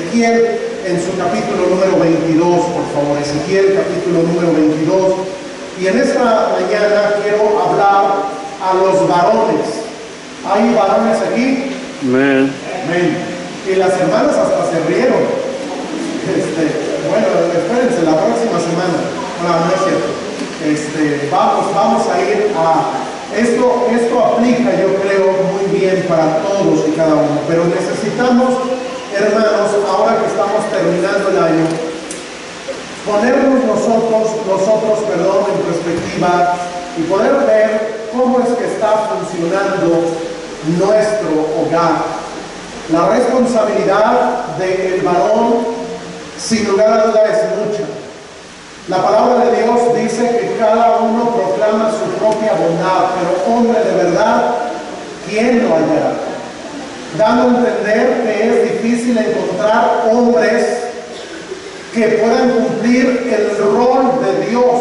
Ezequiel en su capítulo número 22, por favor. Ezequiel, capítulo número 22. Y en esta mañana quiero hablar a los varones. ¿Hay varones aquí? Amén. Amén. Y las hermanas hasta se rieron. Bueno, espérense la próxima semana. No es cierto. Vamos a ir a... Esto aplica, yo creo, muy bien para todos y cada uno. Pero necesitamos, hermanos, ahora que estamos terminando el año, ponernos nosotros, en perspectiva y poder ver cómo es que está funcionando nuestro hogar. La responsabilidad del varón, sin lugar a duda, es mucha. La palabra de Dios dice que cada uno proclama su propia bondad, pero hombre de verdad, ¿quién lo hallará? Dando a entender que es difícil encontrar hombres que puedan cumplir el rol de Dios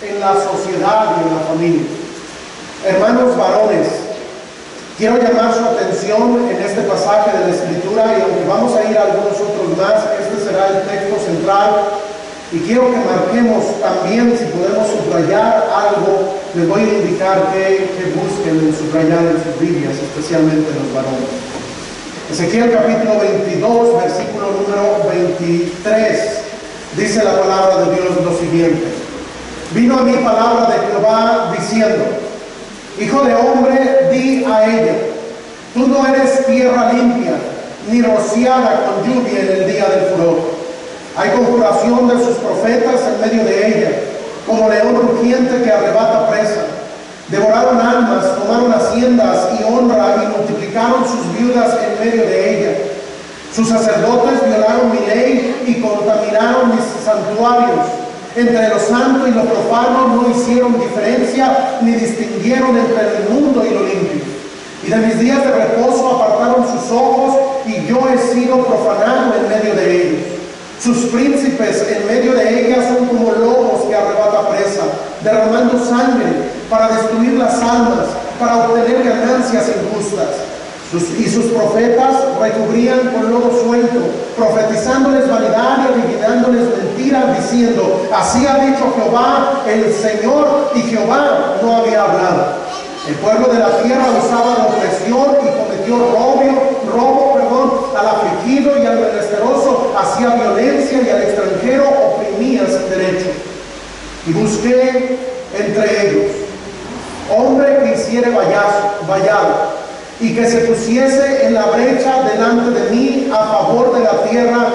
en la sociedad y en la familia. Hermanos varones, quiero llamar su atención en este pasaje de la Escritura, y aunque vamos a ir a algunos otros más, este será el texto central. Y quiero que marquemos también, si podemos subrayar algo, les voy a indicar que busquen en subrayar en sus Biblias, especialmente los varones. Ezequiel capítulo 22, versículo número 23, dice la palabra de Dios lo siguiente: vino a mí palabra de Jehová diciendo, hijo de hombre, di a ella, tú no eres tierra limpia, ni rociada con lluvia en el día del furor. Hay conjuración de sus profetas en medio de ella, como león rugiente que arrebata presa. Devoraron almas, tomaron haciendas y honra, y multiplicaron sus viudas en medio de ella. Sus sacerdotes violaron mi ley y contaminaron mis santuarios. Entre lo santo y lo profano no hicieron diferencia, ni distinguieron entre lo inmundo y lo limpio. Y de mis días de reposo apartaron sus ojos, y yo he sido profanado en medio de ellos. Sus príncipes en medio de ellas son como lobos que arrebata presa, derramando sangre para destruir las almas, para obtener ganancias injustas. Y sus profetas recubrían con lodo suelto, profetizándoles vanidad y adivinándoles mentiras, diciendo, así ha dicho Jehová el Señor, y Jehová no había hablado. El pueblo de la tierra usaba la opresión y cometió robo al afligido y al menesteroso, hacía violencia, y al extranjero oprimía sin derecho. Y busqué entre ellos hombre que hiciere vallado, y que se pusiese en la brecha delante de mí a favor de la tierra,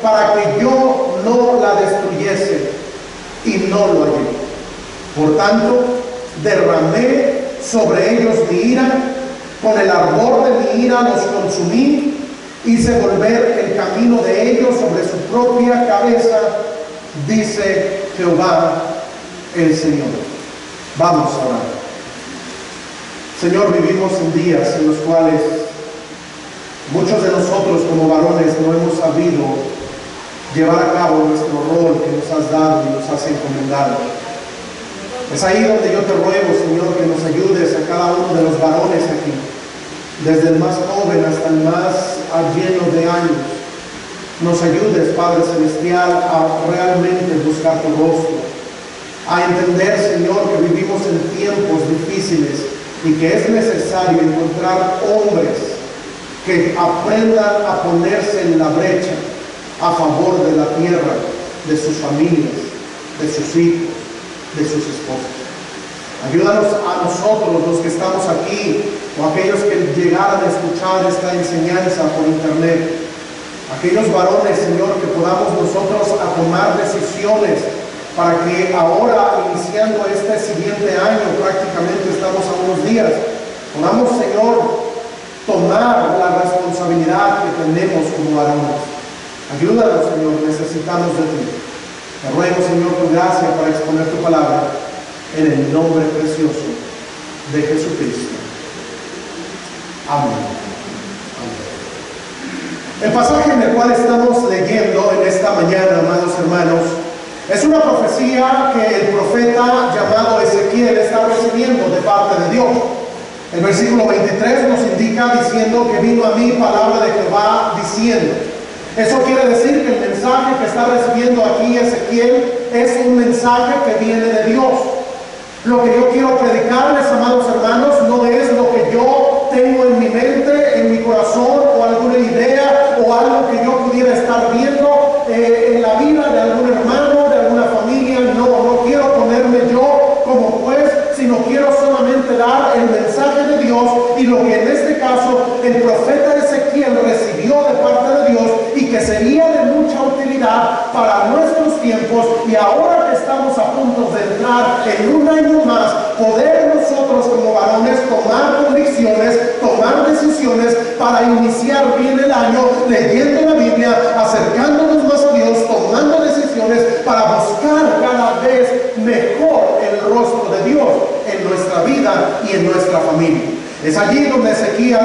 para que yo no la destruyese, y no lo hallé. Por tanto, derramé sobre ellos mi ira, con el ardor de mi ira los consumí, hice volver el camino de ellos sobre su propia cabeza, dice Jehová el Señor. Vamos a orar. Señor, vivimos en días en los cuales muchos de nosotros como varones no hemos sabido llevar a cabo nuestro rol que nos has dado y nos has encomendado. Es ahí donde yo te ruego, Señor, que nos ayudes a cada uno de los varones aquí, desde el más joven hasta el más lleno de años. Nos ayudes, Padre Celestial, a realmente buscar tu rostro, a entender, Señor, que vivimos en tiempos difíciles y que es necesario encontrar hombres que aprendan a ponerse en la brecha a favor de la tierra, de sus familias, de sus hijos, de sus esposas. Ayúdanos a nosotros, los que estamos aquí, o aquellos que llegaran a escuchar esta enseñanza por internet, aquellos varones, Señor, que podamos nosotros a tomar decisiones para que ahora, iniciando este siguiente año, prácticamente estamos a unos días, podamos, Señor, tomar la responsabilidad que tenemos como varones. Ayúdanos, Señor, necesitamos de ti. Te ruego, Señor, tu gracia para exponer tu palabra, en el nombre precioso de Jesucristo. Amén. Amén. El pasaje en el cual estamos leyendo en esta mañana, amados hermanos, es una profecía que el profeta llamado Ezequiel está recibiendo de parte de Dios. El versículo 23 nos indica diciendo que vino a mí palabra de Jehová diciendo. Eso quiere decir que el mensaje que está recibiendo aquí Ezequiel es un mensaje que viene de Dios. Lo que yo quiero predicarles, amados hermanos, no es lo que yo tengo en mi mente, en mi corazón, o alguna idea, o algo que yo pudiera estar viendo en la vida de algún hermano, de alguna familia. No quiero ponerme yo como juez, sino quiero solamente dar el mensaje de Dios y lo que en este caso el profeta Ezequiel recibió de parte de Dios y que sería de mucha utilidad para nuestros tiempos, y ahora que estamos a punto de entrar en un año más, poder nosotros como varones tomar convicciones, tomar decisiones para iniciar bien el año, leyendo la Biblia, acercándonos más a Dios, tomando decisiones para buscar cada vez mejor el rostro de Dios en nuestra vida y en nuestra familia. Es allí donde Ezequiel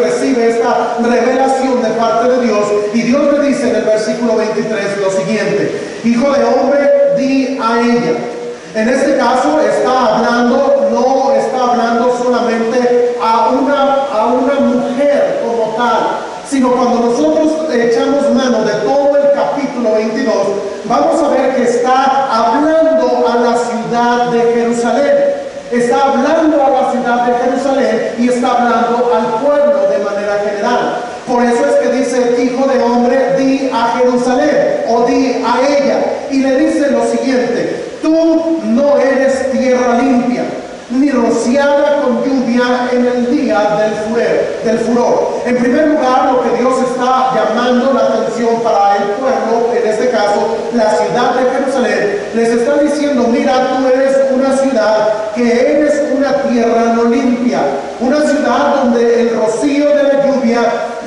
recibe esta revelación de parte de Dios, y Dios le dice en el versículo 23 lo siguiente: hijo de hombre, di a ella. En este caso no está hablando solamente a una mujer como tal, sino cuando nosotros echamos mano de todo el capítulo 22, vamos a ver que está hablando a la ciudad de Jerusalén. Está hablando a la ciudad de Jerusalén y está hablando al pueblo de manera general. Por eso es que dice: hijo de hombre, di a Jerusalén, o di a ella. Y le dice lo siguiente: tú no eres tierra limpia, ni rociada con lluvia en el día del furor. En primer lugar, lo que Dios está llamando la atención para el pueblo, en este caso la ciudad de Jerusalén, les está diciendo: mira, tú eres una ciudad que eres una tierra no limpia, una ciudad donde el rocío de la lluvia,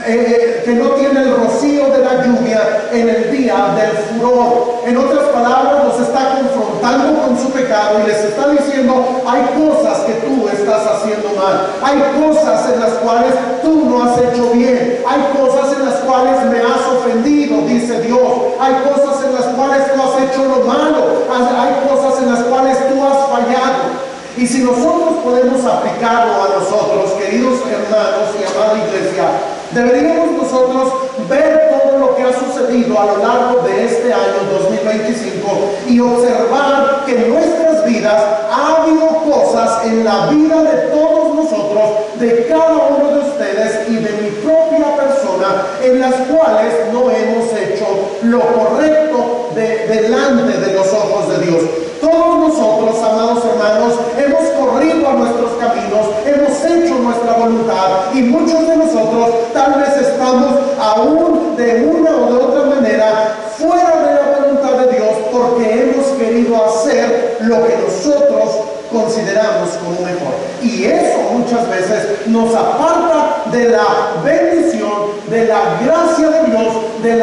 que no tiene el rocío de la lluvia en el día del furor. En otras palabras, los está confrontando con su pecado y les está diciendo: hay cosas que tú estás haciendo mal, hay cosas en las cuales tú no has hecho bien, hay cosas en las cuales me has ofendido, dice Dios, hay cosas en las cuales tú has hecho lo malo, hay cosas en las cuales tú has fallado. Y si nosotros podemos aplicarlo a nosotros, queridos hermanos y amada iglesia, deberíamos nosotros ver todo lo que ha sucedido a lo largo de este año 2025 y observar que en nuestras vidas ha habido cosas en la vida de todos nosotros, de cada uno de ustedes y de mi propia persona, en las cuales no hemos hecho lo correcto delante de los ojos de Dios. Todos nosotros, amados hermanos, hemos corrido a nuestros caminos, hemos hecho nuestra voluntad, y muchos de nosotros tal vez estamos aún de una o de otra manera fuera de la voluntad de Dios, porque hemos querido hacer lo que nosotros consideramos como mejor. Y eso muchas veces nos aparta de la bendición, de la gracia de Dios, de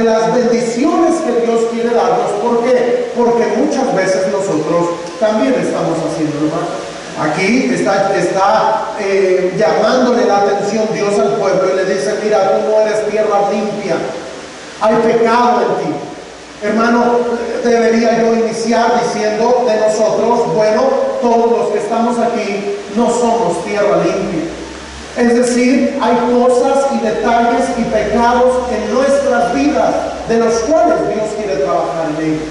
las bendiciones que Dios quiere darnos. ¿Por qué? Porque muchas veces nosotros también estamos haciendo mal. Aquí está llamándole la atención Dios al pueblo y le dice: mira, tú no eres tierra limpia, hay pecado en ti. Hermano, debería yo iniciar diciendo de nosotros: bueno, todos los que estamos aquí no somos tierra limpia. Es decir, hay cosas y detalles y pecados en nuestras vidas de los cuales Dios quiere trabajar en ellos.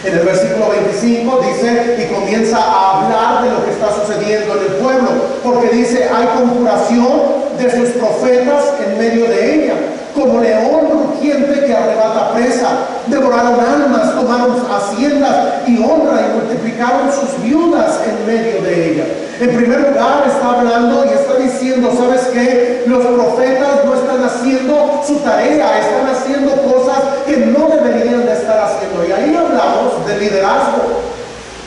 En el versículo 25 dice, y comienza a hablar de lo que está sucediendo en el pueblo, porque dice: hay conjuración de sus profetas en medio de ella, como león rugiente que arrebata presa. Devoraron almas, tomaron haciendas y honra, y multiplicaron sus viudas en medio de ella. En primer lugar, está hablando y está diciendo: ¿sabes qué? Los profetas no están haciendo su tarea, están haciendo cosas que no deberían de estar haciendo. Y ahí hablamos de liderazgo.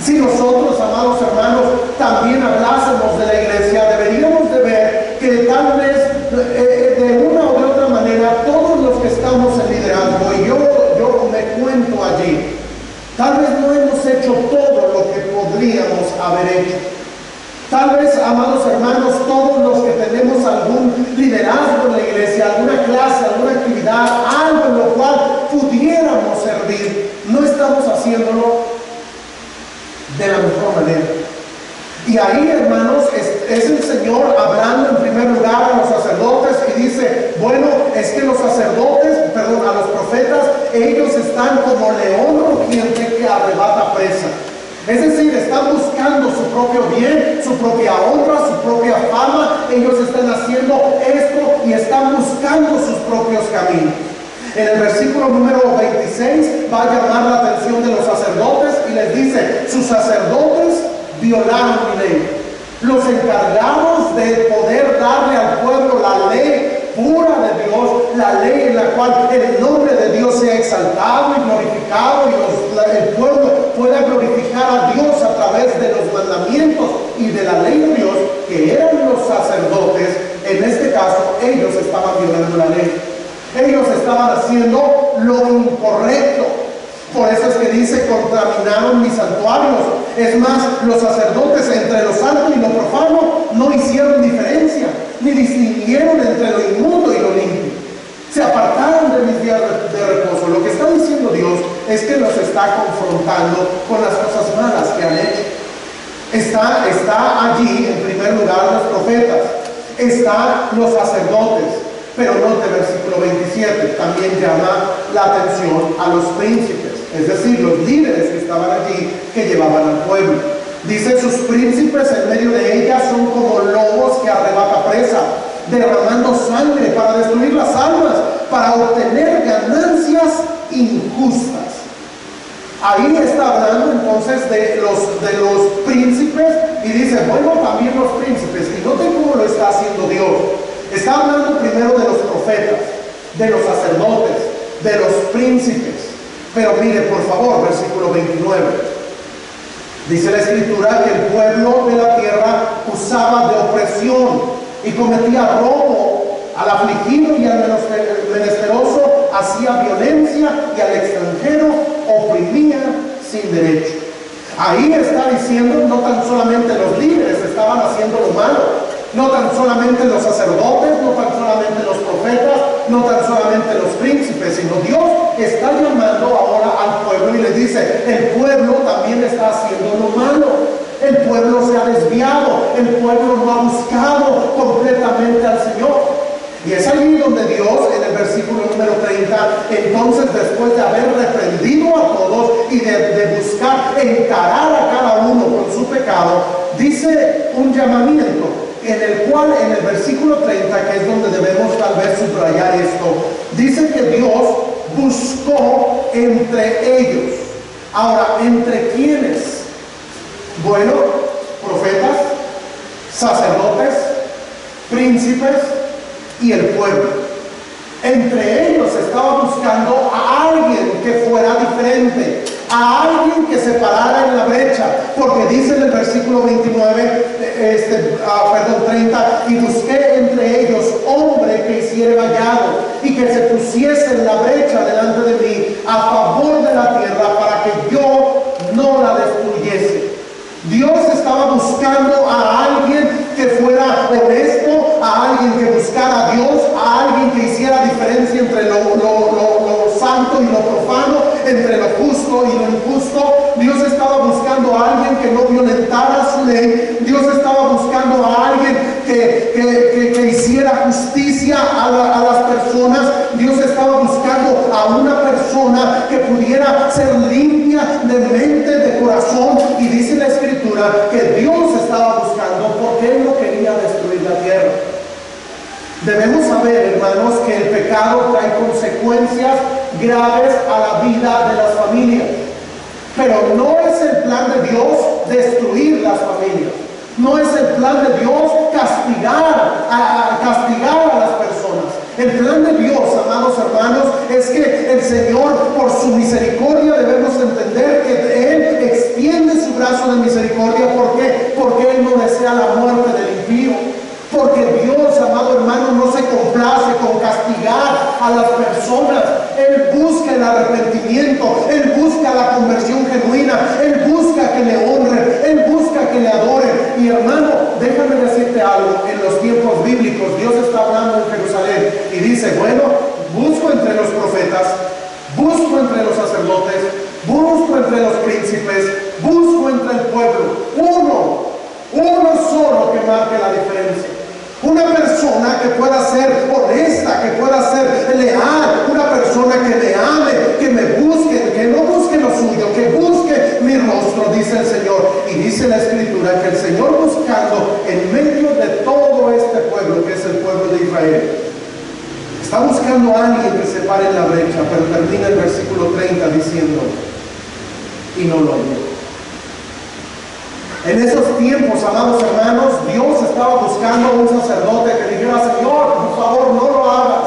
Si nosotros, amados hermanos, también hablásemos de la iglesia, deberíamos de ver que tal vez de una o de otra manera todos los que estamos en liderazgo, y yo me cuento allí, tal vez no hemos hecho todo lo que podríamos haber hecho. Tal vez, amados hermanos, todos los que tenemos algún liderazgo en la iglesia, alguna clase, alguna actividad, algo en lo cual pudiéramos servir, no estamos haciéndolo de la mejor manera. Y ahí, hermanos, es el Señor hablando en primer lugar a los sacerdotes y dice: bueno, es que los están buscando su propio bien, su propia honra, su propia fama. Ellos están haciendo esto y están buscando sus propios caminos. En el versículo número 26 va a llamar la atención de los sacerdotes y les dice: sus sacerdotes violaron mi ley. Los encargados de poder darle al pueblo la ley pura de Dios, la ley en la cual el nombre de Dios sea exaltado y glorificado, y el pueblo pueda glorificar a Dios a través de los mandamientos y de la ley de Dios, que eran los sacerdotes. En este caso, ellos estaban violando la ley. Ellos estaban haciendo lo incorrecto. Por eso es que dice: contaminaron mis santuarios. Es más, los sacerdotes entre lo santo y lo profano no hicieron diferencia, ni distinguieron entre lo inmundo y lo limpio. Se apartaron de mis días de reposo. Lo que está diciendo Dios es que los está confrontando con las cosas malas que han hecho. Está allí, en primer lugar, los profetas. Están los sacerdotes. Pero note el versículo 27, también llama la atención a los príncipes, es decir, los líderes que estaban allí, que llevaban al pueblo. Dice: sus príncipes en medio de ella son como lobos que arrebata presa, derramando sangre para destruir las almas, para obtener ganancias injustas. Ahí está hablando entonces de los príncipes, y dice: bueno, también los príncipes. Y noten cómo lo está haciendo Dios. Está hablando primero de los profetas, de los sacerdotes, de los príncipes. Pero mire, por favor, versículo 29. Dice la Escritura que el pueblo de la tierra usaba de opresión y cometía robo al afligido y al menesteroso, hacía violencia, y al extranjero oprimía sin derecho. Ahí está diciendo: no tan solamente los líderes estaban haciendo lo malo, no tan solamente los sacerdotes, no tan solamente los profetas, no tan solamente los príncipes, sino Dios está llamando ahora al pueblo y le dice: el pueblo también está haciendo lo malo. El pueblo se ha desviado, el pueblo no ha buscado completamente al Señor. Y es allí donde Dios, en el versículo número 30, entonces, después de haber reprendido a todos y de buscar encarar a cada uno con su pecado, dice un llamamiento en el cual, en el versículo 30, que es donde debemos tal vez subrayar esto, dice que Dios buscó entre ellos. Ahora, ¿entre quiénes? Bueno, profetas, sacerdotes, príncipes y el pueblo. Entre ellos estaba buscando a alguien que fuera diferente, a alguien que se parara en la brecha, porque dice en el versículo 29, 30: y busqué entre ellos hombre que hiciera vallado y que se pusiese en la brecha delante de mí a favor de la tierra, para que yo no la destruyese. Dios estaba buscando a alguien que fuera honesto, a alguien que buscara a Dios, a alguien que hiciera diferencia entre lo santo y lo profano, entre lo justo y lo injusto. Dios estaba buscando a alguien que no violentara su ley. Dios estaba buscando a alguien que hiciera justicia a las personas. Dios estaba buscando a una persona que pudiera ser limpia de mente, de corazón. Y dice la Escritura que Dios estaba buscando, porque Él no quería destruir la tierra. Debemos saber, hermanos, que el pecado trae consecuencias graves a la vida de las familias. Pero no es el plan de Dios destruir las familias. No es el plan de Dios castigar a las personas. El plan de Dios, amados hermanos, es que el Señor, por su misericordia, debemos entender que Él extiende su brazo de misericordia. ¿Por qué? Porque Él no desea la muerte del impío. Porque Dios, amado hermano, no se complace con castigar a las personas. Él busca el arrepentimiento, Él busca la conversión genuina, Él busca que le honren, Él busca que le adoren. Y hermano, déjame decirte algo: en los tiempos bíblicos Dios está hablando en Jerusalén y dice: bueno, busco entre los profetas, busco entre los sacerdotes, busco entre los príncipes, busco entre el pueblo, uno solo que marque la diferencia. Una persona que pueda ser honesta, que pueda ser leal, una persona que me ame, que me busque, que no busque lo suyo, que busque mi rostro, dice el Señor. Y dice Está buscando a alguien que se pare en la brecha, pero termina el versículo 30 diciendo, y no lo halló. En esos tiempos, amados hermanos, Dios estaba buscando a un sacerdote que dijera, Señor, por favor, no lo hagas.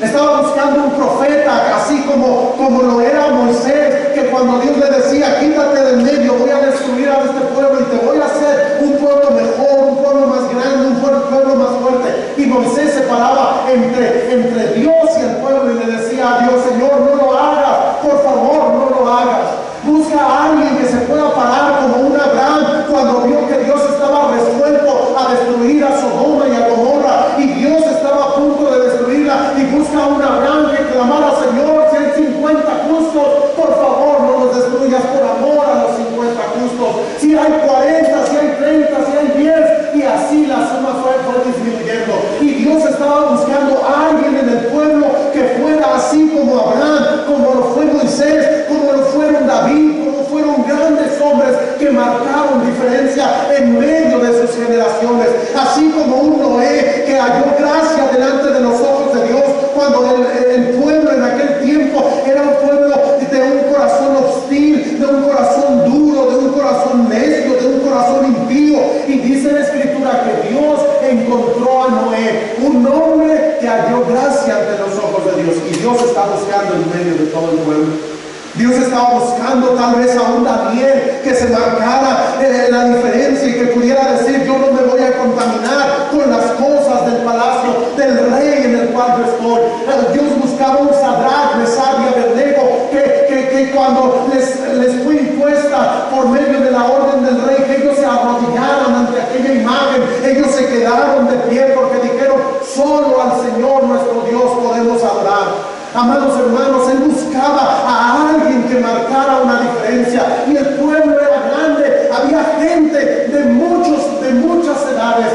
Estaba buscando un profeta, así como lo era Moisés, que cuando Dios le decía, quítate del medio, voy a destruir a este pueblo y te voy a hacer un pueblo mejor, un pueblo más grande, un pueblo más fuerte. Y Moisés se paraba entre Dios y el pueblo y le decía a Dios, Señor, no lo hagas, por favor, no lo hagas. Busca a alguien que se pueda parar como un Abraham cuando vio que Dios estaba resuelto a destruir a Sodoma y a Gomorra y Dios estaba a punto de destruirla, y busca a un Abraham que clamara, Señor, si hay 50 justos, por favor no los destruyas, por amor a los 50 justos. Si hay 40, si hay 30, si hay 10, y así la suma fue disminuyendo. Y Dios estaba buscando a alguien en el pueblo que fuera así como Abraham, como lo fue Moisés, como lo fueron David, como fueron grandes hombres que marcaron diferencia en medio de sus generaciones, así como un Noé que halló gracia delante de los ojos de Dios cuando el pueblo en aquel tiempo era un pueblo de un corazón hostil, de un corazón duro, de un corazón necio, de un corazón impío. Y dice la Escritura que Dios encontró a Noé, un hombre que halló gracia ante los ojos de Dios, y Dios está buscando en medio de todo el pueblo. Dios estaba buscando tal vez a un Daniel que se marcara la diferencia y que pudiera decir, yo no me voy a contaminar con las cosas del palacio del rey en el cual yo estoy. Dios buscaba un Sadrach, Mesach y Abednego que cuando les fue impuesta por medio de la orden del rey que ellos se arrodillaran ante aquella imagen, ellos se quedaron de pie porque dijeron, solo al Señor nuestro Dios podemos adorar. Amados hermanos, él buscaba a alguien que marcara una diferencia, y el pueblo era grande, había gente de muchas edades,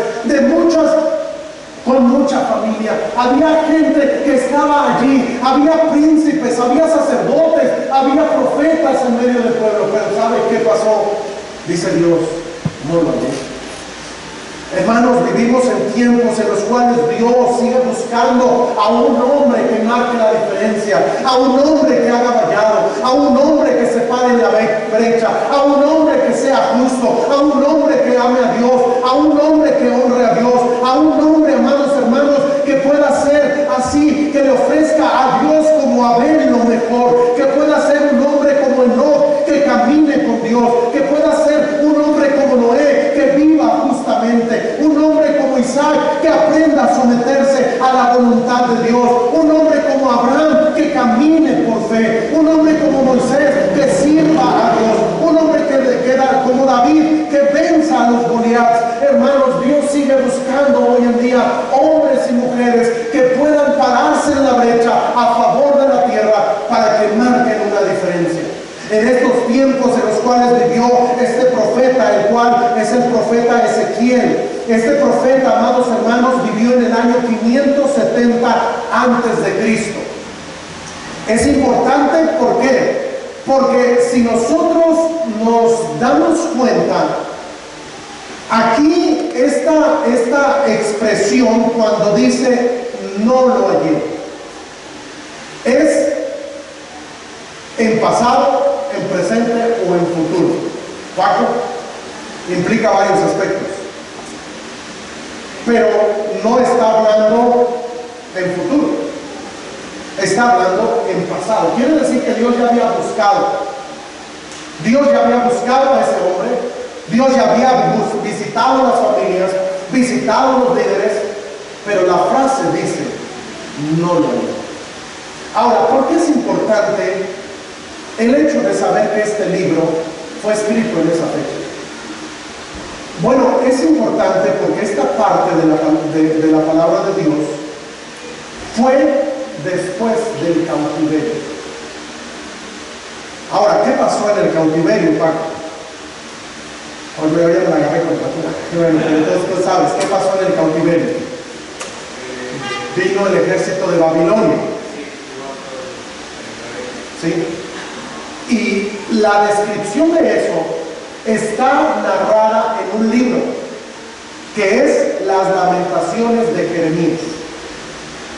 con mucha familia, había gente que estaba allí, había príncipes, había sacerdotes, había profetas en medio del pueblo, pero ¿sabe qué pasó? Dice Dios, no lo hallé. Hermanos, vivimos en tiempos en los cuales Dios sigue buscando a un hombre que marque la diferencia, a un hombre que haga vallado, a un hombre que se pare en la brecha, a un hombre que sea justo, a un hombre que ame a Dios, a un hombre que honre a Dios, a un hombre, amados hermanos, que pueda ser así, que le ofrezca a Dios como Abel lo mejor, que pueda ser un hombre como Enoc, que camine con Dios, que pueda ser un hombre como Noé, que viva justamente, un hombre como Isaac, que aprenda a someterse a la voluntad de Dios, un hombre como Abraham, que camine por fe, un hombre como Moisés, que sirva a Dios, un hombre como David, que venza a los Goliaths. Hermanos, Dios sigue buscando hoy en día hombres y mujeres que puedan pararse en la brecha a favor de la tierra para que marquen una diferencia. En estos tiempos en los cuales vivió este profeta, el cual es el profeta Ezequiel, este profeta, amados hermanos, vivió en el año 570 antes de Cristo. Es importante, ¿por qué? Porque si nosotros nos damos cuenta, aquí esta expresión cuando dice no lo hallé, es en pasado, en presente o en futuro. Paco, implica varios aspectos, pero no está hablando en futuro, está hablando en pasado. Quiere decir que Dios ya había buscado a ese hombre, Dios ya había visitado las familias, visitado los líderes, pero la frase dice no lo halló. Ahora, ¿por qué es importante el hecho de saber que este libro fue escrito en esa fecha? Bueno, es importante porque esta parte de la palabra de Dios fue después del cautiverio. Ahora, ¿qué pasó en el cautiverio, Paco? Hoy me la agarré con la bueno, entonces tú sabes, ¿qué pasó en el cautiverio? Vino el ejército de Babilonia. ¿Sí? Y la descripción de eso está narrada en un libro que es Las Lamentaciones de Jeremías.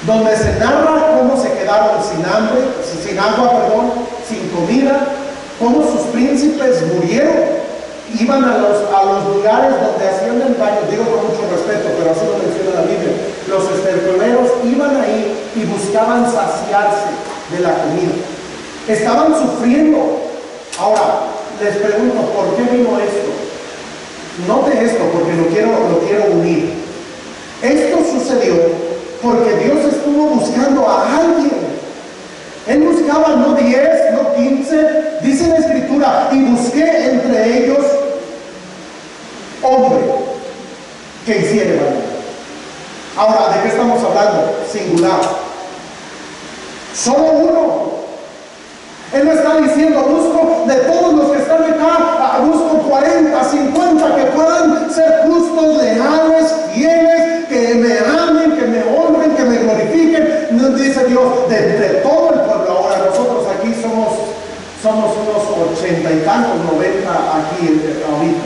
donde se narra cómo se quedaron sin hambre, sin agua, perdón, sin comida, cómo sus príncipes murieron, iban a los lugares donde hacían el baño, digo con mucho respeto, pero así lo menciona la Biblia, los estercoleros iban ahí y buscaban saciarse de la comida. Estaban sufriendo. Ahora, les pregunto, ¿por qué vino esto? Note esto, porque lo quiero unir. Esto sucedió porque Dios estuvo buscando a alguien. Él buscaba no 10, no 15, dice la Escritura, y busqué entre ellos hombre que hiciera valor. Ahora, ¿de qué estamos hablando? Singular. Solo uno. Él no está diciendo, busco de todos los que están acá, busco 40, 50 que puedan ser justos, leales, fieles, que me amen, que me honren, que me glorifiquen. No dice Dios, de todo el pueblo. Ahora nosotros aquí somos unos 80 y tantos, 90 aquí ahorita.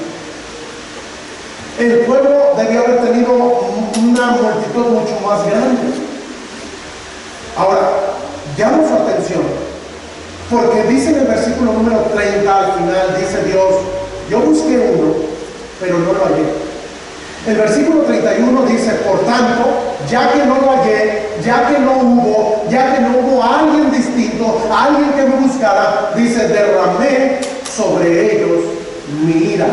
El pueblo debía haber tenido una multitud mucho más grande. Ahora, llamo su atención. Porque dice en el versículo número 30 al final, dice Dios, yo busqué uno, pero no lo hallé. El versículo 31 dice, por tanto, ya que no lo hallé, ya que no hubo alguien distinto, alguien que me buscara, dice, derramé sobre ellos mi ira,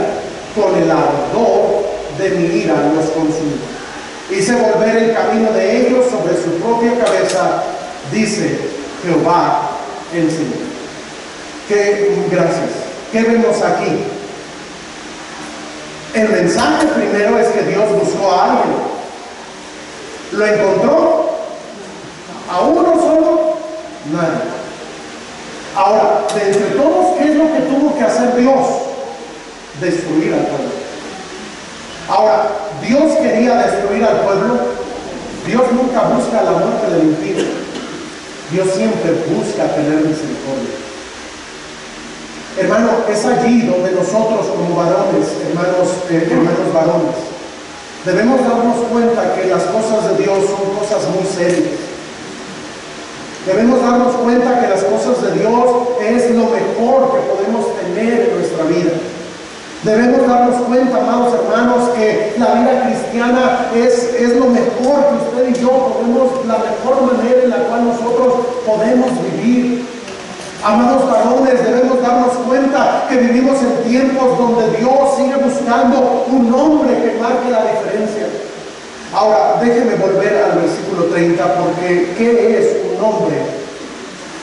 con el ardor de mi ira los consumí. Hice volver el camino de ellos sobre su propia cabeza, dice Jehová el Señor. Gracias. ¿Qué vemos aquí? El mensaje primero es que Dios buscó a alguien. ¿Lo encontró? ¿A uno solo? Nadie. Ahora, de entre todos, ¿qué es lo que tuvo que hacer Dios? Destruir al pueblo. Ahora, ¿Dios quería destruir al pueblo? Dios nunca busca la muerte del impío. Dios siempre busca tener misericordia. Hermano, es allí donde nosotros como varones, hermanos varones, debemos darnos cuenta que las cosas de Dios son cosas muy serias. Debemos darnos cuenta que las cosas de Dios es lo mejor que podemos tener en nuestra vida. Debemos darnos cuenta, amados hermanos, que la vida cristiana es lo mejor que usted y yo podemos, la mejor manera en la cual nosotros podemos vivir. Amados varones, debemos darnos cuenta que vivimos en tiempos donde Dios sigue buscando un hombre que marque la diferencia. Ahora, déjeme volver al versículo 30, porque ¿qué es un hombre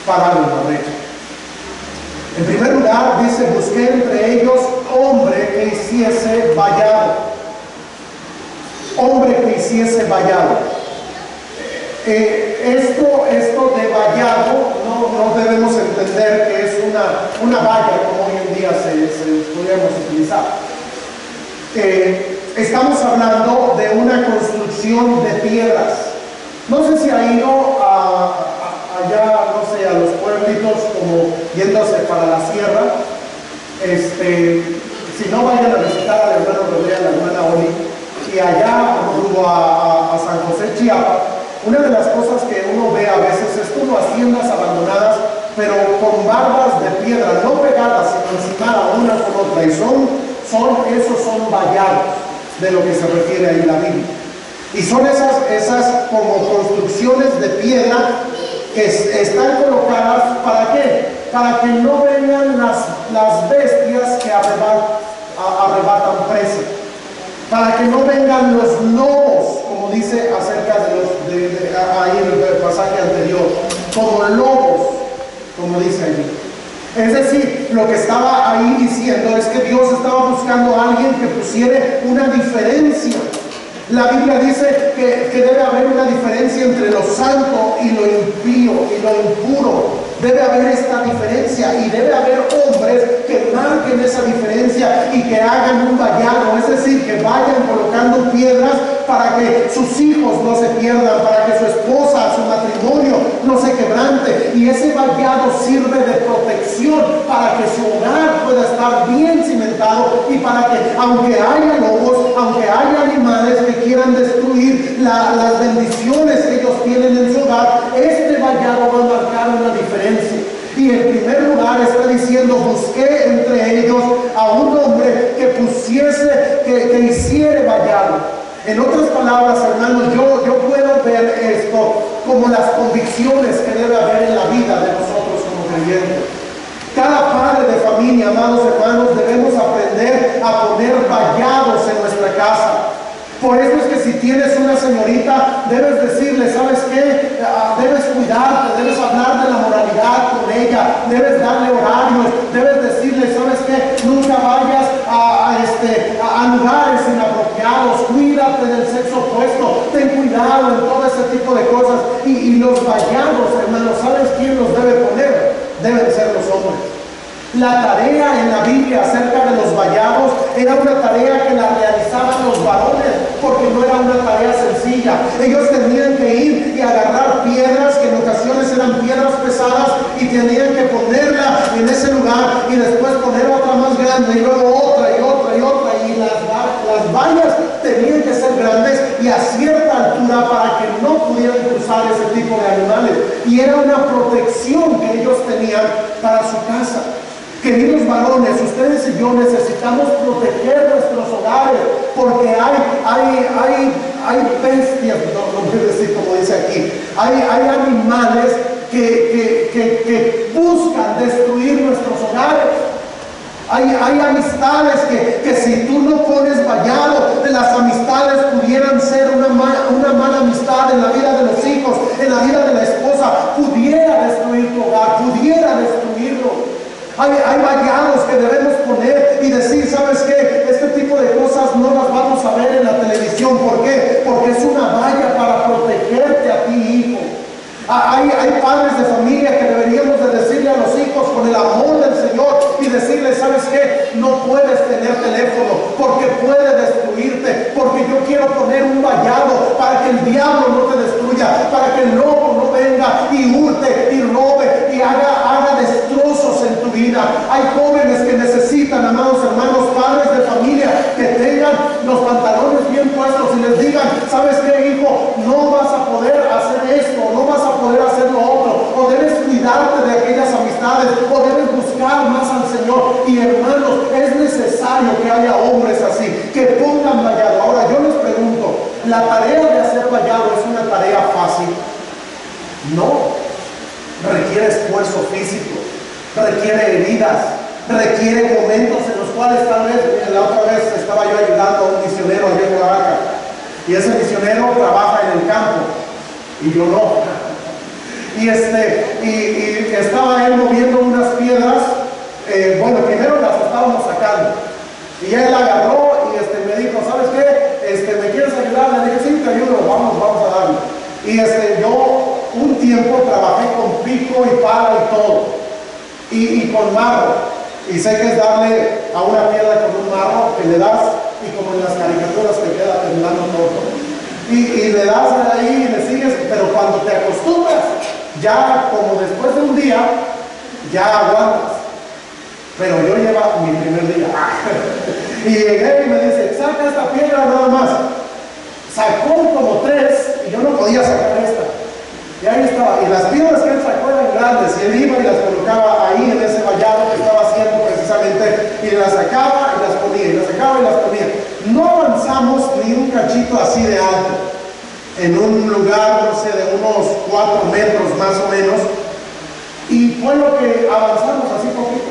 parado en la brecha? En primer lugar, dice, busqué entre ellos hombre que hiciese vallado. Hombre que hiciese vallado. Esto de vallado no debemos entender que es una valla como hoy en día podríamos utilizar. Estamos hablando de una construcción de piedras. No sé si ha ido allá, no sé, a los pueblitos como yéndose para la sierra. Si no, vayan a visitar al hermano Rodríguez, a la hermana Oli, y allá rumbo a San José, Chiapas. Una de las cosas que uno ve a veces es como haciendas abandonadas, pero con bardas de piedra, no pegadas, sino encimadas una con otra, y esos son vallados, de lo que se refiere ahí la Biblia. Y son esas como construcciones de piedra que están colocadas, ¿para qué? Para que no vengan las bestias que arrebatan presa, para que no vengan los lobos, como dice acerca ahí en el pasaje anterior, como lobos, como dice allí. Es decir, lo que estaba ahí diciendo es que Dios estaba buscando a alguien que pusiera una diferencia. La Biblia dice que debe haber una diferencia entre lo santo y lo impío y lo impuro. Debe haber esta diferencia y debe haber hombres que marquen esa diferencia y que hagan un vallado, es decir, que vayan colocando piedras para que sus hijos no se pierdan, para que su esposa, su matrimonio no se quebrante. Y ese vallado sirve de protección para que su hogar pueda estar bien cimentado y para que, aunque haya lobos, aunque haya animales que quieran destruir las bendiciones que ellos tienen en su las convicciones que debe haber en la vida de nosotros como creyentes. Cada padre de familia, amados hermanos, debemos aprender a poner vallados en nuestra casa. Por eso es que si tienes una señorita, debes decirle, ¿sabes qué? Debes cuidarte, debes hablar de la moralidad con ella, debes darle horarios, debes decirle, ¿sabes qué? Nunca vayas a lugares inapropiados, cuídate del sexo opuesto, ten cuidado en todo ese tipo de cosas. Y los vallados, hermanos, ¿sabes quién los debe poner? Deben ser los hombres. La tarea en la Biblia acerca de los vallados era una tarea que la realizaban los varones, porque no era una tarea sencilla. Ellos tenían que ir y agarrar piedras, que en ocasiones eran piedras pesadas, y tenían que ponerla en ese lugar y después poner otra más grande y luego otra y otra y otra, y las vallas tenían que ser grandes y a cierta altura para que no pudieran cruzar ese tipo de animales, y era una protección que ellos tenían para su casa. Queridos varones, ustedes y yo necesitamos proteger nuestros hogares, porque hay bestias, no voy a decir como dice aquí, hay animales que buscan destruir nuestros hogares. Hay amistades que si tú no pones vallado, de las amistades pudieran ser una mala amistad en la vida de los hijos, en la vida de la esposa, pudiera destruir tu hogar, pudiera destruirlo. Hay vallados que debemos poner y decir, ¿sabes qué? Este tipo de cosas no las vamos a ver en la televisión. ¿Por qué? Porque es una valla para protegerte a ti, hijo. Hay padres de familia que deberíamos de decirle a los hijos con el amor del Señor y decirles, ¿sabes qué? No puedes tener teléfono porque puede destruirte, porque yo quiero poner un vallado para que el diablo no te destruya, para que el lobo no venga y hurte y robe y haga destrozos en tu vida. Hay jóvenes que necesitan, amados hermanos, padres de familia, que tengan los pantalones bien puestos y les digan, ¿sabes qué, hijo? No vas a poder hacer esto, no vas a poder hacer lo otro, o debes cuidarte de aquellas amistades, o debes buscar más al Señor. Y hermanos, es necesario que haya hombres así, que pongan vallado. Ahora yo les pregunto, ¿la tarea de hacer vallado es una tarea fácil? No, requiere esfuerzo físico, requiere heridas, requiere momentos en los cuales tal vez, la otra vez estaba yo ayudando a un misionero allá en Oaxaca, y ese misionero trabaja en el campo y yo no. Y estaba él moviendo unas piedras. Bueno, primero las estábamos sacando y él agarró y me dijo, ¿sabes qué? ¿Me quieres ayudar? Le dije, sí, te ayudo, vamos a darle. Y yo un tiempo trabajé con pico y pala y todo, y con marro, y sé que es darle a una piedra con un marro que le das, y como en las caricaturas te queda temblando todo, y le das ahí y le sigues, pero cuando te acostumbras, ya como después de un día, ya aguantas. Pero yo llevo mi primer día y llegué y me dice, saca esta piedra nada más. Sacó como 3 y yo no podía sacar esta. Y ahí estaba, y las piedras que él sacó eran grandes, y él iba y las colocaba ahí en ese vallado que estaba haciendo precisamente, y las sacaba y las ponía, y las sacaba y las ponía. No avanzamos ni un cachito así de alto, en un lugar, no sé, de unos 4 metros más o menos, y fue lo que avanzamos así poquito.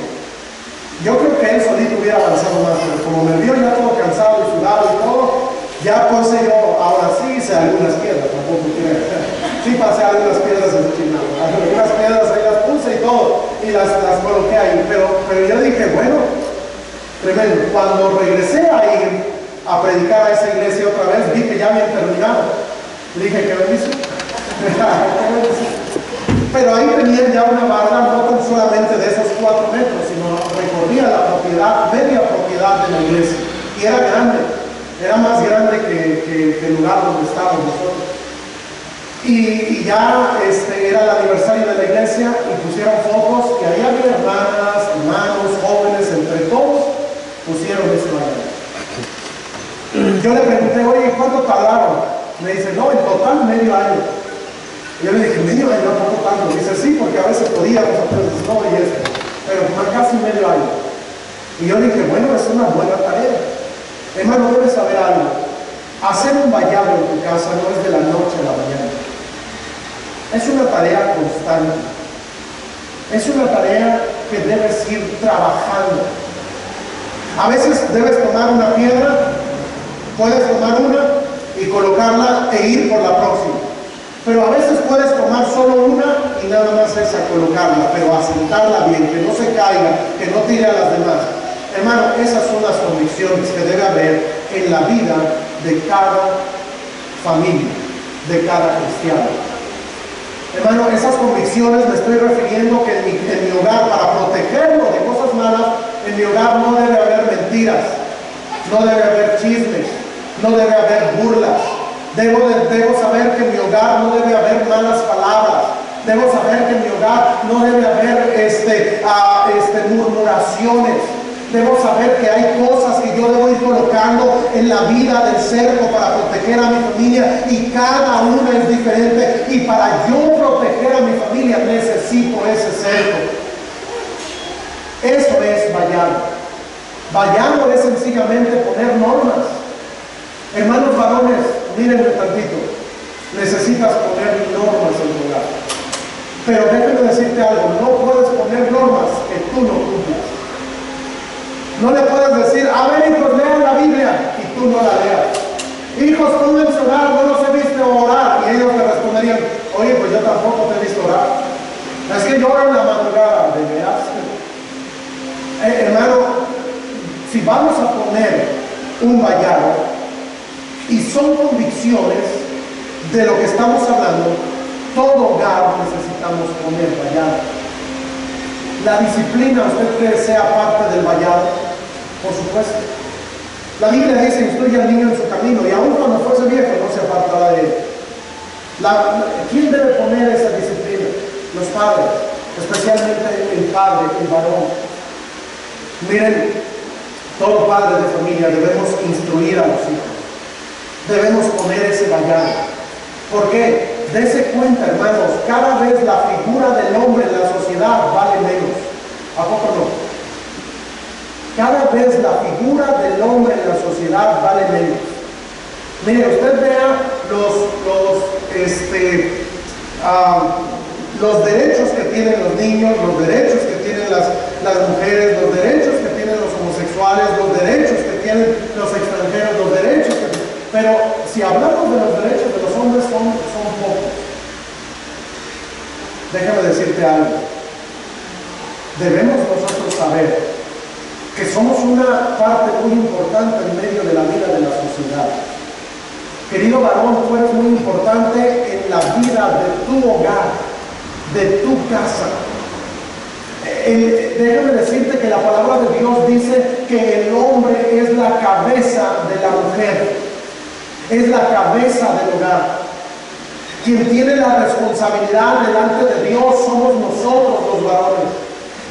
Yo creo que él solito hubiera avanzado más, pero como me vio ya todo cansado y sudado y todo, ya puse yo, ahora sí hice algunas piedras, tampoco quiero. Sí pasé algunas piedras en China, algunas piedras ahí las puse y todo, y las coloqué ahí, pero yo dije, bueno, tremendo. Cuando regresé a ir a predicar a esa iglesia otra vez, vi que ya habían terminado. Le dije, ¿qué bendición? Pero ahí tenían ya una barra, no tan solamente de esos 4 metros, sino recorría la propiedad, media propiedad de la iglesia, y era grande, era más grande que el lugar donde estábamos nosotros. Y ya era el aniversario de la iglesia y pusieron fotos, y ahí había hermanas, hermanos, jóvenes, entre todos pusieron ese baile. Yo le pregunté, oye, ¿cuánto tardaron? Me dice, no, en total medio año. Y yo le dije, medio año, no poco tanto. Dice, sí, porque a veces podíamos hacer no y esto, pero casi medio año. Y yo le dije, bueno, es una buena tarea. Hermano, debes saber algo. Hacer un vallado en tu casa no es de la noche a la mañana. Es una tarea constante. Es una tarea que debes ir trabajando. A veces debes tomar una piedra, puedes tomar una y colocarla e ir por la próxima. Pero a veces puedes tomar solo una y nada más esa colocarla, pero asentarla bien, que no se caiga, que no tire a las demás. Hermano, esas son las convicciones que debe haber en la vida de cada familia, de cada cristiano. Hermano, esas convicciones me estoy refiriendo que en mi hogar, para protegerlo de cosas malas, en mi hogar no debe haber mentiras, no debe haber chismes, no debe haber burlas. Debo saber que en mi hogar no debe haber malas palabras. Debo saber que en mi hogar no debe haber murmuraciones. Debo saber que hay cosas que yo debo ir colocando en la vida del cerco para proteger a mi familia, y cada una es diferente, y para yo proteger a mi familia necesito ese cerco. Eso es vallado. Vallado es sencillamente poner normas. Hermanos varones, mírenme tantito, necesitas poner normas en tu hogar. Pero déjame decirte algo, no puedes poner normas que tú no cumplas. No le puedes decir, a ver hijos, lean la Biblia, y tú no la leas. Hijos, pónganse a orar, no los he visto orar. Y ellos te responderían, oye, pues yo tampoco te he visto orar. Es que yo oro en la madrugada, de veras. Hermano, si vamos a poner un vallado, y son convicciones de lo que estamos hablando, todo hogar necesitamos poner vallado. La disciplina, ¿usted cree que sea parte del vallado? Por supuesto. La Biblia dice, instruye al niño en su camino, y aun cuando fuese viejo no se apartará de él. ¿Quién debe poner esa disciplina? Los padres, especialmente el padre, el varón. Miren, todo padre de familia debemos instruir a los hijos. Debemos poner ese vallado. ¿Por qué? Dese cuenta, hermanos, cada vez la figura del hombre en la sociedad vale menos. ¿A poco no? Cada vez la figura del hombre en la sociedad vale menos. Mire, usted vea los derechos que tienen los niños, los derechos que tienen las mujeres, los derechos que tienen los homosexuales, los derechos que tienen los extranjeros, los derechos que... Pero si hablamos de los derechos de los hombres, son pocos. Déjame decirte algo. Debemos nosotros saber que somos una parte muy importante en medio de la vida de la sociedad. Querido varón, tú eres muy importante en la vida de tu hogar, de tu casa. Déjame decirte que la palabra de Dios dice que el hombre es la cabeza de la mujer, es la cabeza del hogar. Quien tiene la responsabilidad delante de Dios somos nosotros los varones.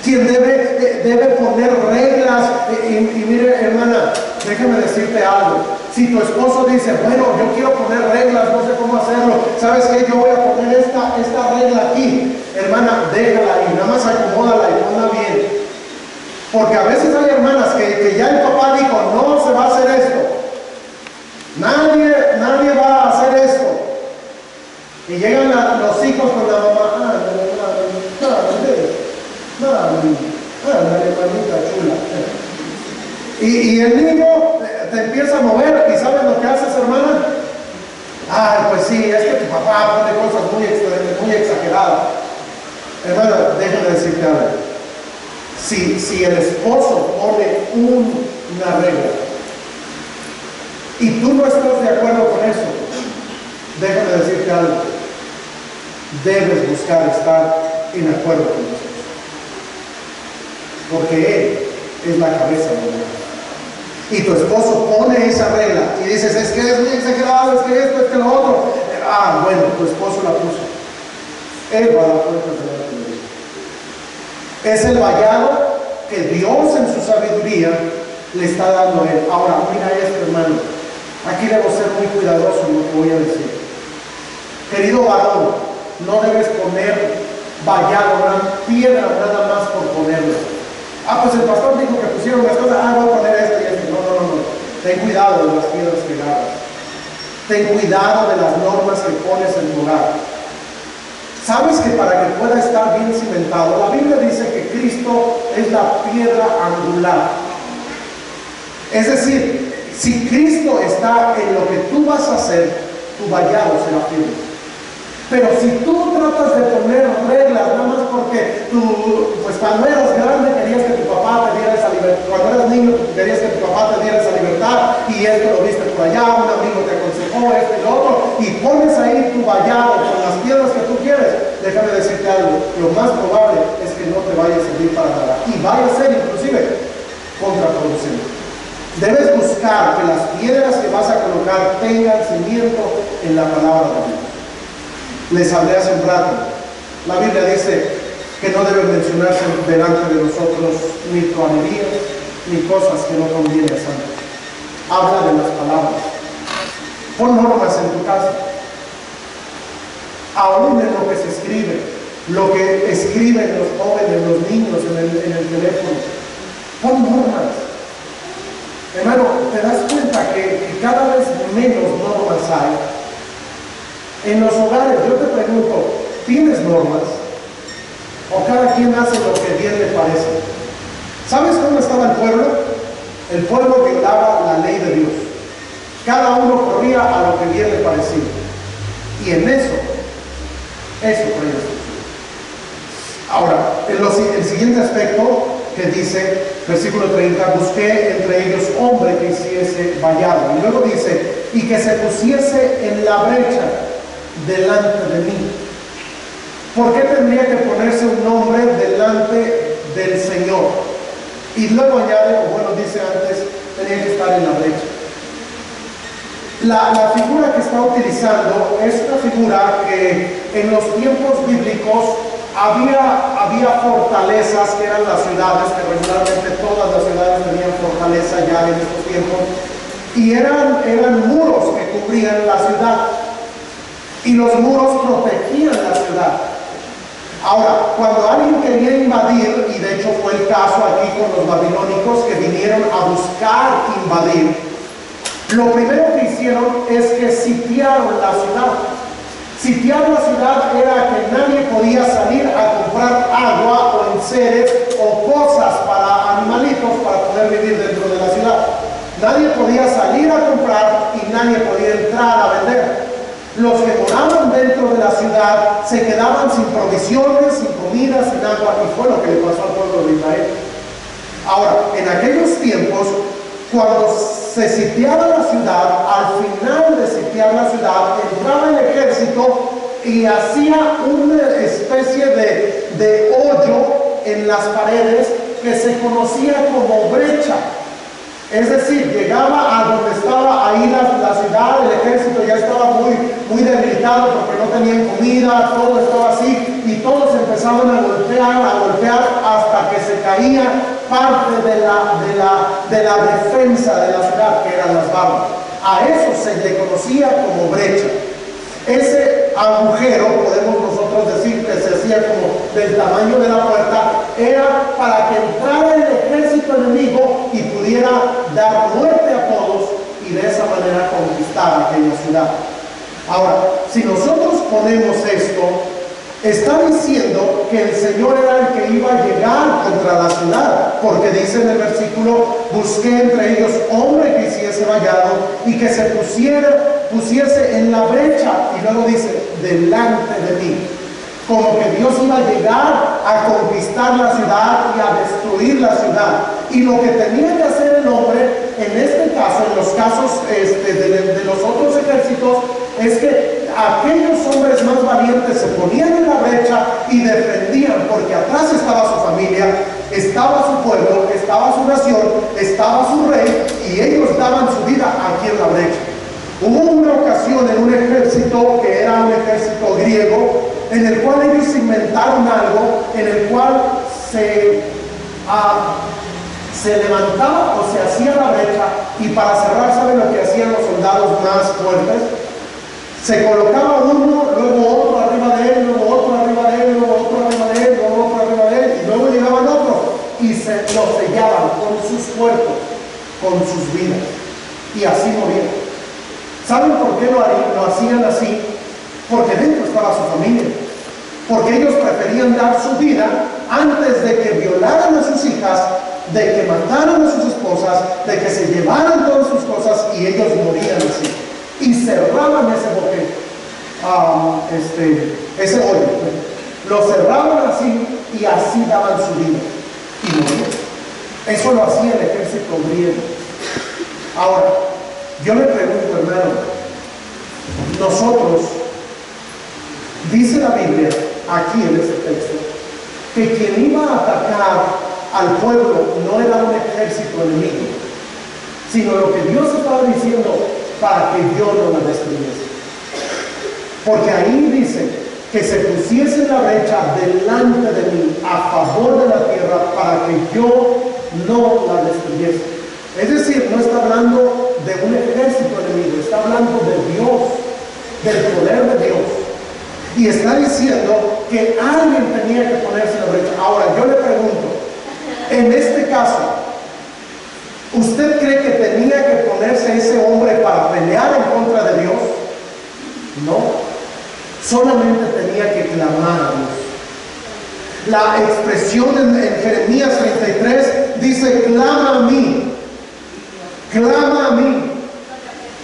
Quien debe poner reglas. Y mire, hermana, déjame decirte algo. Si tu esposo dice, bueno, yo quiero poner reglas, no sé cómo hacerlo, ¿sabes qué? Yo voy a poner esta regla aquí. Hermana, déjala ahí, nada más acomódala y ponla bien. Porque a veces hay hermanas que ya el papá dijo, no se va a hacer esto. Nadie va a hacer esto. Y llegan los hijos con la mamá, la hermanita chula. Y el niño te empieza a mover, y ¿sabes lo que haces, hermana? Pues sí, es que tu papá pone cosas muy exageradas. Hermana, déjame decirte algo. Si el esposo pone una regla y tú no estás de acuerdo con eso, déjame decirte algo. Debes buscar estar en acuerdo con nosotros, porque él es la cabeza del hogar. Y tu esposo pone esa regla y dices, es que es muy exagerado, es que esto, es que lo otro. Bueno, tu esposo la puso. Él va a dar cuentas delante de Dios. Es el vallado que Dios en su sabiduría le está dando a él. Ahora, mira esto, hermano. Aquí debo ser muy cuidadoso en lo que voy a decir. Querido varón, no debes poner vallado, una piedra nada más por ponerlo. Pues el pastor dijo que pusieron las cosas, voy a poner esto y esto. No. Ten cuidado de las piedras pegadas. Ten cuidado de las normas que pones en tu hogar. ¿Sabes que para que pueda estar bien cimentado, la Biblia dice que Cristo es la piedra angular? Es decir, si Cristo está en lo que tú vas a hacer, tu vallado será firme. Pero si tú tratas de poner reglas nada más porque tú, pues cuando eras grande querías que tu papá te diera esa libertad, cuando eras niño querías que tu papá te diera esa libertad, y esto lo viste por allá, un amigo te aconsejó esto y lo otro, y pones ahí tu vallado con las piedras que tú quieres, déjame decirte algo, lo más probable es que no te vaya a servir para nada, y vaya a ser inclusive contraproducente. Debes buscar que las piedras que vas a colocar tengan cimiento en la palabra de Dios. Les hablé hace un rato, la Biblia dice que no deben mencionarse delante de nosotros ni truanerías, ni cosas que no convienen a santos. Habla de las palabras. Pon normas en tu casa. Aún en lo que se escribe, lo que escriben los jóvenes, los niños en el teléfono. Pon normas. Hermano, te das cuenta que cada vez menos normas hay. En los hogares, yo te pregunto, ¿tienes normas? ¿O cada quien hace lo que bien le parece? ¿Sabes cómo estaba el pueblo? El pueblo violaba la ley de Dios. Cada uno corría a lo que bien le parecía. Y en eso creía Jesús. Ahora, el siguiente aspecto que dice, versículo 30, busqué entre ellos hombre que hiciese vallado. Y luego dice, y que se pusiese en la brecha delante de mí. ¿Por qué tendría que ponerse un nombre delante del Señor? Y luego añade, o bueno, dice antes, tenía que estar en la brecha. La figura que está utilizando es una figura que en los tiempos bíblicos había fortalezas que eran las ciudades, que regularmente todas las ciudades tenían fortaleza ya en estos tiempos, y eran muros que cubrían la ciudad. Y los muros protegían la ciudad. Ahora, cuando alguien quería invadir, y de hecho fue el caso aquí con los babilónicos que vinieron a buscar invadir, lo primero que hicieron es que sitiaron la ciudad. Sitiar la ciudad era que nadie podía salir a comprar agua o enseres o cosas para animalitos para poder vivir dentro de la ciudad. Nadie podía salir a comprar y nadie podía entrar a vender. Los que moraban dentro de la ciudad se quedaban sin provisiones, sin comida, sin agua, y fue lo que le pasó al pueblo de Israel. Ahora, en aquellos tiempos, cuando se sitiaba la ciudad, al final de sitiar la ciudad, entraba el ejército y hacía una especie de hoyo en las paredes que se conocía como brecha. Es decir, llegaba a donde estaba ahí la ciudad, el ejército ya estaba muy debilitado porque no tenían comida, todo estaba así, y todos empezaban a golpear hasta que se caía parte de la defensa de la ciudad, que eran las barras. A eso se le conocía como brecha. Ese agujero, podemos nosotros decir que se hacía como del tamaño de la puerta, era para que entrara el ejército enemigo y pudiera dar muerte a todos y de esa manera conquistar aquella ciudad. Ahora, si nosotros ponemos esto, está diciendo que el Señor era el que iba a llegar contra la ciudad, porque dice en el versículo, busqué entre ellos hombre que hiciese vallado y que se pusiese en la brecha, y luego dice, delante de mí. Como que Dios iba a llegar a conquistar la ciudad y a destruir la ciudad. Y lo que tenía que hacer el hombre, en este caso, en los casos de los otros ejércitos, es que aquellos hombres más valientes se ponían en la brecha y defendían, porque atrás estaba su familia, estaba su pueblo, estaba su nación, estaba su rey, y ellos daban su vida aquí en la brecha. Hubo una ocasión en un ejército que era un ejército griego, en el cual ellos inventaron algo, en el cual se levantaba o se hacía la brecha, y para cerrar, ¿saben lo que hacían los soldados más fuertes? Se colocaba uno, luego otro arriba de él, luego otro arriba de él, luego otro arriba de él, luego otro arriba de él, y luego llegaban otros, y lo sellaban con sus cuerpos, con sus vidas, y así morían. ¿Saben por qué lo hacían así? Porque dentro estaba su familia. porque ellos preferían dar su vida antes de que violaran a sus hijas, de que mataran a sus esposas, de que se llevaran todas sus cosas y ellos morían así. Y cerraban ese boquete, ese hoyo. Lo cerraban así y así daban su vida y morían. Eso lo hacía el ejército griego. Ahora, yo le pregunto, hermano, nosotros, dice la Biblia aquí en este texto, que quien iba a atacar al pueblo no era un ejército enemigo, sino lo que Dios estaba diciendo para que yo no la destruyese. Porque ahí dice que se pusiese la brecha delante de mí a favor de la tierra para que yo no la destruyese. Es decir, no está hablando de un ejército enemigo, está hablando de Dios, del poder de Dios. Y está diciendo que alguien tenía que ponerse la brecha. Ahora, yo le pregunto, en este caso, ¿usted cree que tenía que ponerse ese hombre para pelear en contra de Dios? No. Solamente tenía que clamar a Dios. La expresión en Jeremías 33 dice: clama a mí, clama a mí.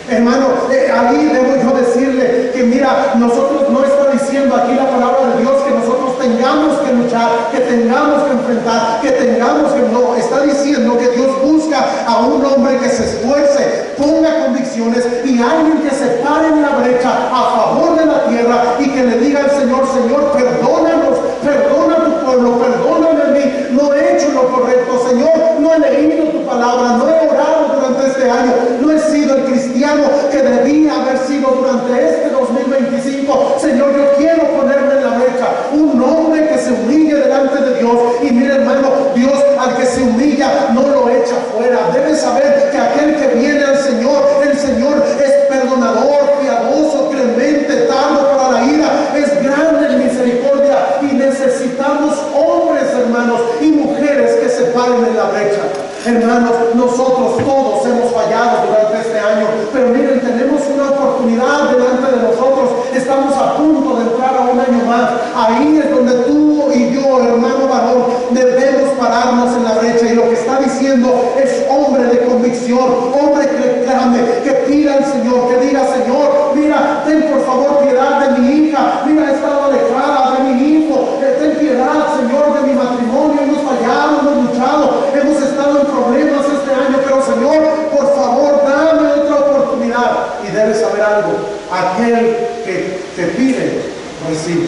Hermano, ahí debo yo decirle que mira, nosotros no está diciendo aquí la palabra de Dios que nosotros tengamos que luchar, que tengamos que enfrentar, que tengamos que... No, está diciendo que Dios busca a un hombre que se esfuerce, ponga convicciones y alguien que se pare en la brecha a favor de la tierra y que le diga al Señor: Señor, perdónanos, perdona a tu pueblo, perdóname a mí, no he hecho lo correcto, Señor, no he leído tu palabra, no he orado durante este año, no he sido el cristiano que debía haber sido durante este 2025. Señor, yo quiero ponerme en la brecha, un hombre que se humille delante de Dios. Y mire, hermano, Dios al que se humilla no lo echa fuera. Debe saber que aquel que viene al Señor, el Señor es perdonador, piadoso, clemente, tardo para la ira, es grande en misericordia. Y necesitamos hombres, hermanos, y mujeres que se paren en la brecha. Hermanos, nosotros todos hemos fallado durante este año, pero miren, tenemos una oportunidad delante de nosotros. Estamos a punto de entrar a un año más. Ahí es donde tú y yo, hermano varón, debemos pararnos en la brecha. Y lo que está diciendo es hombre de convicción, hombre que clame, que pida al Señor, que diga: Señor, mira, ten por favor piedad de mi hija, mira, he estado alejada de mi hijo, ten piedad, Señor, de mi matrimonio, hemos fallado, hemos luchado, hemos estado en problemas este año, pero Señor, por favor, dame otra oportunidad. Y debes saber algo: aquel que te pide, recibe.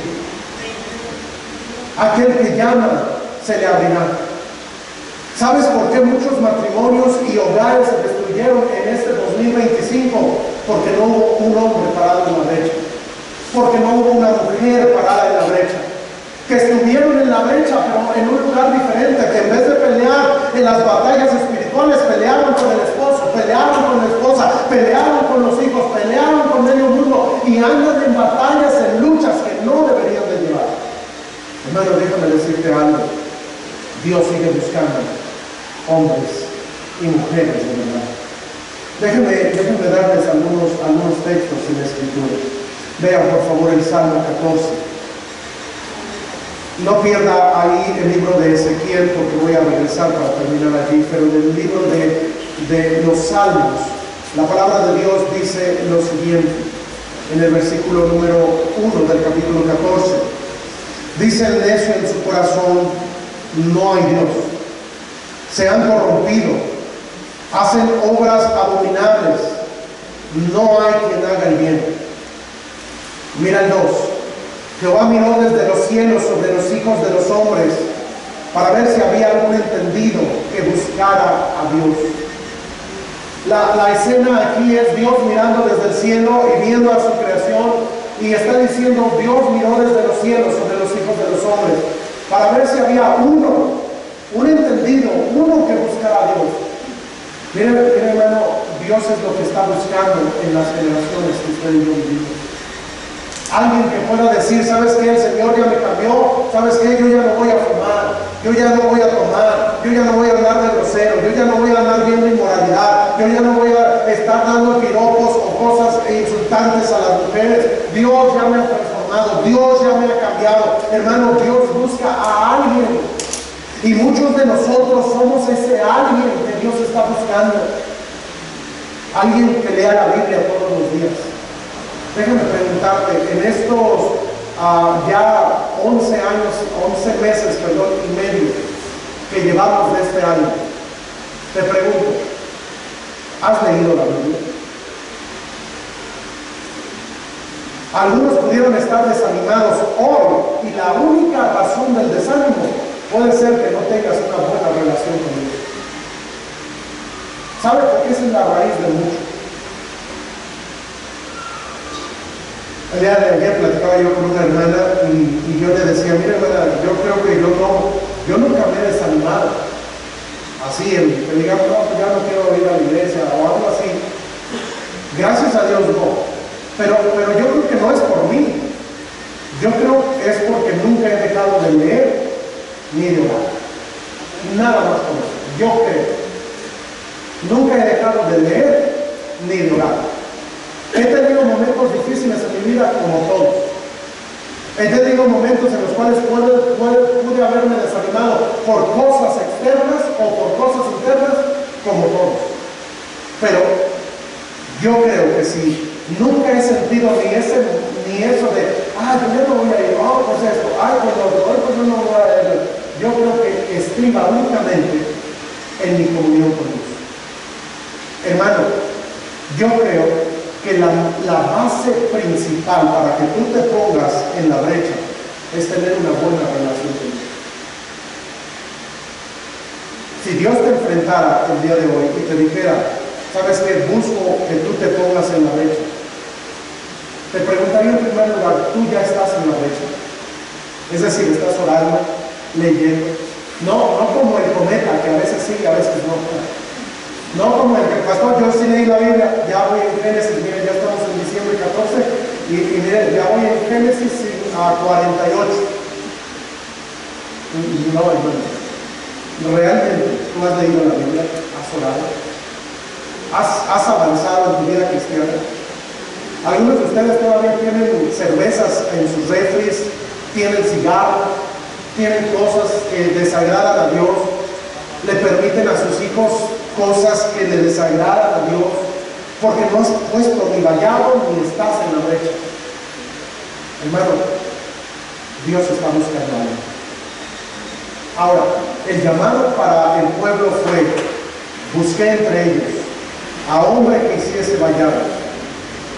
Aquel que llama, se le abrirá. ¿Sabes por qué muchos matrimonios y hogares se destruyeron en este 2025? Porque no hubo un hombre parado en la brecha, porque no hubo una mujer parada en la brecha, que estuvieron en la brecha pero en un lugar diferente, que en vez de pelear en las batallas espirituales, pelearon con el esposo, pelearon con la esposa, pelearon con los hijos, pelearon con medio mundo y andan en batallas, en luchas que no deberían de llevar. Hermano, déjame decirte algo: Dios sigue buscando hombres y mujeres de verdad. Déjenme darles algunos textos en la Escritura. Vean por favor el Salmo 14. No pierda ahí el libro de Ezequiel, porque voy a regresar para terminar allí, pero en el libro de los Salmos, la palabra de Dios dice lo siguiente, en el versículo número 1 del capítulo 14. Dice el necio en su corazón: no hay Dios. Se han corrompido, hacen obras abominables, no hay quien haga el bien. Mira el 2. Jehová miró desde los cielos sobre los hijos de los hombres para ver si había algún entendido que buscara a Dios. La escena aquí es Dios mirando desde el cielo y viendo a su creación, y está diciendo: Dios miró desde los cielos sobre los hijos de los hombres para ver si había uno, un entendido, uno que buscara a Dios. Miren, hermano, Dios es lo que está buscando en las generaciones que usted y yo vivimos. Alguien que pueda decir: ¿sabes qué? El Señor ya me cambió. ¿Sabes qué? Yo ya no voy a fumar, yo ya no voy a tomar, yo ya no voy a andar de grosero, yo ya no voy a andar viendo inmoralidad, yo ya no voy a estar dando piropos o cosas insultantes a las mujeres. Dios ya me ha transformado. sanado, Dios ya me ha cambiado. Hermano, Dios busca a alguien. Y muchos de nosotros somos ese alguien que Dios está buscando. Alguien que lea la Biblia todos los días. Déjame preguntarte, en estos ya 11 años, 11 meses, y medio que llevamos de este año, te pregunto, ¿has leído la Biblia? Algunos pudieron estar desanimados hoy y la única razón del desánimo puede ser que no tengas una buena relación con Dios. ¿Sabe por qué? Esa es la raíz de mucho. El día de ayer platicaba yo con una hermana y yo le decía, mira hermana, yo creo que yo nunca me he desanimado. Así, que digamos, no, ya no quiero ir a la iglesia o algo así. Gracias a Dios no. Pero yo creo que no es por mí. Yo creo que es porque nunca he dejado de leer ni de orar. Nada más por eso. Yo creo. Nunca he dejado de leer ni de orar. He tenido momentos difíciles en mi vida como todos. He tenido momentos en los cuales pude haberme desanimado por cosas externas o por cosas internas como todos. Pero yo creo que si nunca he sentido ni eso de, yo ya no voy a ir, pues esto, pues lo otro, pues yo no voy a ir. Yo creo que estriba únicamente en mi comunión con Dios. Hermano, yo creo que la base principal para que tú te pongas en la brecha es tener una buena relación con Dios. Si Dios te enfrentara el día de hoy y te dijera, ¿sabes qué? Busco que tú te pongas en la brecha. Te preguntaría en primer lugar, ¿tú ya estás en la brecha? Es decir, ¿estás orando, leyendo? No como el cometa, que a veces sí y a veces no. No como el pastor, yo sí leí la Biblia, ya voy en Génesis, miren, ya estamos en diciembre 14, y miren, ya voy en Génesis a 48. No, hermano. ¿Realmente tú has leído la Biblia? ¿Has orado? ¿Has avanzado en tu vida cristiana? Algunos de ustedes todavía tienen cervezas en sus refris, tienen cigarros, tienen cosas que desagradan a Dios, le permiten a sus hijos cosas que le desagradan a Dios, porque no has puesto ni vallado ni estás en la brecha. Hermano, Dios está buscando a alguien. Ahora, el llamado para el pueblo fue: busqué entre ellos a hombre que hiciese vallado,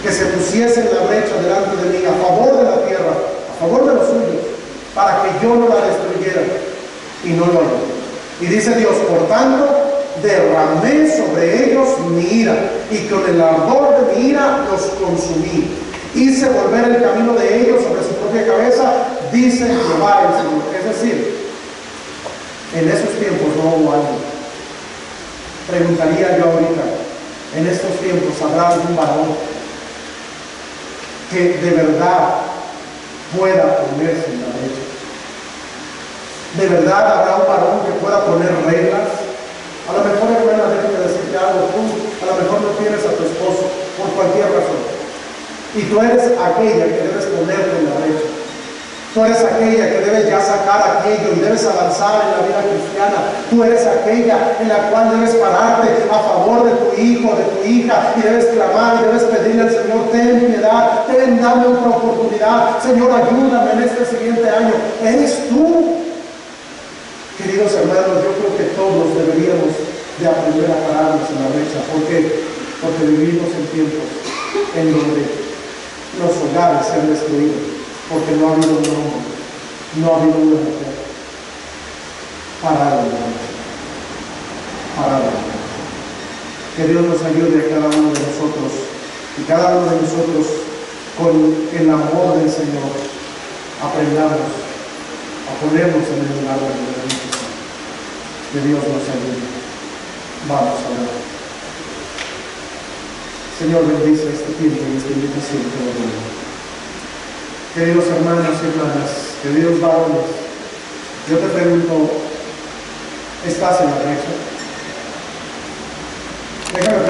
que se pusiese en la brecha delante de mí, a favor de la tierra, a favor de los suyos, para que yo no la destruyera, y no lo haré. Y dice Dios, por tanto, derramé sobre ellos mi ira, y con el ardor de mi ira los consumí. Hice volver el camino de ellos sobre su propia cabeza, dice Jehová el Señor. Es decir, en esos tiempos no hubo alguien. Preguntaría yo ahorita, en estos tiempos habrá algún varón que de verdad pueda ponerse en la brecha. De verdad habrá un varón que pueda poner reglas. A lo mejor, hermana, déjame decirte algo, tú a lo mejor no tienes a tu esposo por cualquier razón, y tú eres aquella que debes ponerte en la brecha. Tú eres aquella que debes ya sacar aquello y debes avanzar en la vida cristiana. Tú eres aquella en la cual debes pararte a favor de tu hijo, de tu hija, y debes clamar y debes pedirle al Señor: ten piedad, dame otra oportunidad. Señor, ayúdame en este siguiente año. Eres tú. Queridos hermanos, yo creo que todos deberíamos de aprender a pararnos en la brecha. ¿Por qué? Porque vivimos en tiempos en donde los hogares se han destruido, porque no ha habido un hombre, no ha habido una mujer parada en la brecha. Parada en la brecha. Que Dios nos ayude a cada uno de nosotros, y cada uno de nosotros con el amor del Señor aprendamos a ponernos en el lugar de Dios. Que Dios nos ayude. Vamos a orar. Señor, bendice este tiempo y esta invitación que nos da. Queridos hermanos y hermanas, queridos varones, yo te pregunto, ¿estás en la brecha? Déjame